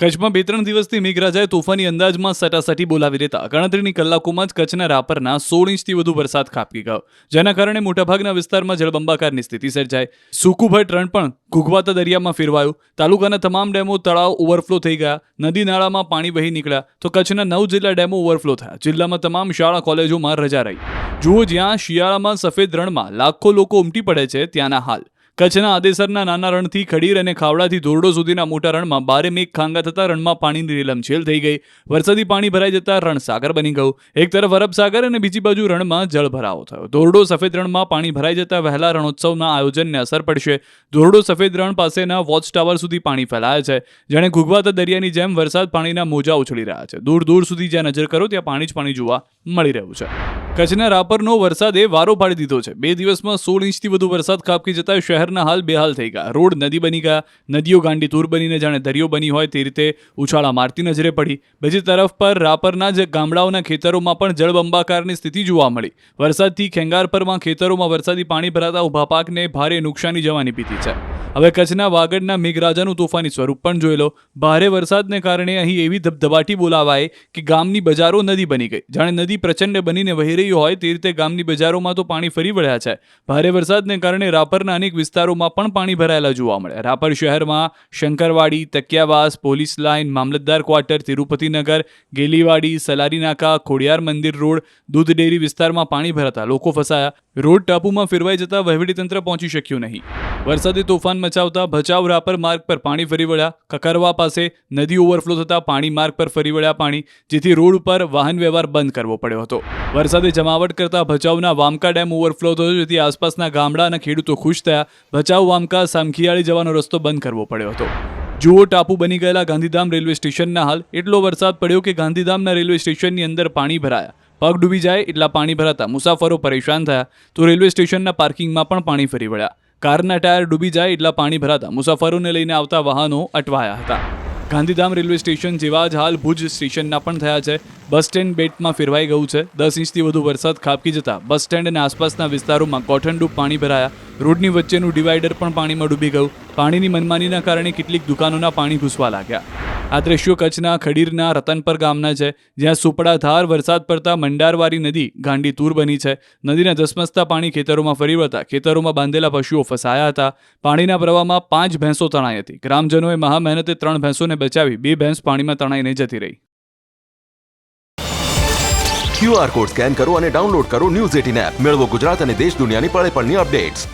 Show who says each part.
Speaker 1: કચ્છમાં 2-3 દિવસથી મેઘરાજાએ તોફાની અંદાજમાં સટાસટી બોલાવી દેતા ગણતરીની કલાકોમાં જ કચ્છના રાપરના 16 ઇંચથી વધુ વરસાદ ખાબકી ગયો, જેના કારણે મોટાભાગના વિસ્તારમાં જળબંબાકારની સ્થિતિ સર્જાઈ. સુકુભટ રણ પણ ઘૂઘવાતા દરિયામાં ફેરવાયું. તાલુકાના તમામ ડેમો તળાવ ઓવરફ્લો થઈ ગયા. નદી નાળામાં પાણી વહી નીકળ્યા તો કચ્છના 9 જેટલા ડેમો ઓવરફ્લો થયા. જિલ્લામાં તમામ શાળા કોલેજોમાં રજા રહી. જુઓ, જ્યાં શિયાળામાં સફેદ રણમાં લાખો લોકો ઉમટી પડે છે, ત્યાંના હાલ કચ્છના આદેસરના નાના રણથી ખડીર અને ખાવડાથી ધોરડો સુધીના મોટા રણમાં બારે મેઘ ખાંગા થતા રણમાં પાણીની રેલમછેલ થઈ ગઈ. વરસાદી પાણી ભરાઈ જતા રણ સાગર બની ગયું. એક તરફ અરબ સાગર અને બીજી બાજુ રણમાં જળભરાવો થયો. ધોરડો સફેદ રણમાં પાણી ભરાઈ જતા વહેલા રણોત્સવના આયોજનને અસર પડશે. ધોરડો સફેદ રણ પાસેના વોચ ટાવર સુધી પાણી ફેલાય છે. જાણે ઘૂઘવાતા દરિયાની જેમ વરસાદ પાણીના મોજા ઉછળી રહ્યા છે. દૂર દૂર સુધી જ્યાં નજર કરો ત્યાં પાણી જ પાણી જોવા મળી રહ્યું છે. કચ્છના રાપરનો વરસાદે વારો પાડી દીધો છે. 2 દિવસમાં 16 ઇંચથી વધુ વરસાદ ખાબકી જતા શહેરના હાલ બેહાલ થઈ ગયા. રોડ નદી બની ગયા. નદીઓ ગાંડી તૂર બનીને જાણે દરિયો બની હોય તે રીતે ઉછાળા મારતી નજરે પડી. બીજી તરફ પર રાપરના જ ગામડાઓના ખેતરોમાં પણ જળબંબાકારની સ્થિતિ જોવા મળી. વરસાદથી ખેંગારપરમાં ખેતરોમાં વરસાદી પાણી ભરાતા ઊભા પાકને ભારે નુકસાની જવાની ભીતિ છે. હવે કચ્છના વાગડના મેઘરાજાનું તોફાની સ્વરૂપ પણ જોઈ લો. ભારે વરસાદને કારણે અહીં એવી ધબધબાટી બોલાવાય કે ગામની બજારો નદી બની ગઈ. જાણે નદી પ્રચંડ બનીને વહી રહી હોય તે રીતે ગામની બજારોમાં તો પાણી ફરી વળ્યા છે. ભારે વરસાદને કારણે રાપરના અનેક વિસ્તારોમાં પણ પાણી ભરાયેલા જોવા મળ્યા. રાપર શહેરમાં શંકરવાડી, તકિયાવાસ, પોલીસ લાઇન, મામલતદાર ક્વાર્ટર, તિરુપતિનગર, ગેલીવાડી, સલારી નાકા, ખોડિયાર મંદિર રોડ, દૂધ ડેરી વિસ્તારમાં પાણી ભરાતા લોકો ફસાયા. રોડ ટાપુમાં ફેરવાઈ જતા વહીવટીતંત્ર પહોંચી શક્યું નહીં. વરસાદી તોફાન મચાવતા ભચાઉ રાપર માર્ગ પર પાણી ફરી વળ્યા. કકરવા પાસે નદી ઓવરફ્લો થતા પાણી માર્ગ પર ફરી વળ્યા પાણી, જેથી રોડ ઉપર વાહન વ્યવહાર બંધ કરવો પડ્યો હતો. વરસાદે જમાવટ કરતા ભચાઉના વામકા ડેમ ઓવરફ્લો થયો, જેથી આસપાસના ગામડાના ખેડૂતો ખુશ થયા. ભચાઉ વામકા સામખિયાળી જવાનો રસ્તો બંધ કરવો પડ્યો હતો. જુઓ, ટાપુ બની ગયેલા ગાંધીધામ રેલવે સ્ટેશનના હાલ. એટલો વરસાદ પડ્યો કે ગાંધીધામના રેલવે સ્ટેશનની અંદર પાણી ભરાયા. પગ ડૂબી જાય એટલા પાણી ભરાતા મુસાફરો પરેશાન થયા. તો રેલવે સ્ટેશનના પાર્કિંગમાં પણ પાણી ફરી વળ્યા. કારના ટાયર ડૂબી જાય એટલા પાણી ભરાતા મુસાફરોને લઈને આવતા વાહનો અટવાયા હતા. ગાંધીધામ રેલવે સ્ટેશન જેવા જ હાલ ભુજ સ્ટેશનના પણ થયા છે. બસ સ્ટેન્ડ બેટમાં ફેરવાઈ ગયું છે. 10 ઇંચથી વધુ વરસાદ ખાબકી જતા બસ સ્ટેન્ડ અને આસપાસના વિસ્તારોમાં કોઠણડૂબ પાણી ભરાયા. રોડની વચ્ચેનું ડિવાઈડર પણ પાણીમાં ડૂબી ગયું. પાણીની મનમાનીના કારણે કેટલીક દુકાનોના પાણી ઘૂસવા લાગ્યા. આ દ્રશ્યો કચ્છના ખડીરના રતનપર ગામના છે, જ્યાં સુપડાધાર વરસાદ પડતા મંડારવારી નદી ગાંડી તૂર બની છે. નદીના ધસમસતા પાણી ખેતરોમાં ફરી વળતા ખેતરોમાં બાંધેલા પશુઓ ફસાયા હતા. પાણીના પ્રવાહમાં 5 ભેંસો તણાઈ હતી. ગ્રામજનોએ મહા મહેનતે 3 ભેંસોને બચાવી 2 ભેંસ પાણીમાં તણાઈને જતી રહી.
Speaker 2: QR કોડ સ્કેન કરો અને ડાઉનલોડ કરો ન્યૂઝ 18 એપ. મેળવો ગુજરાત અને દેશ દુનિયાની પળે પળની અપડેટ્સ.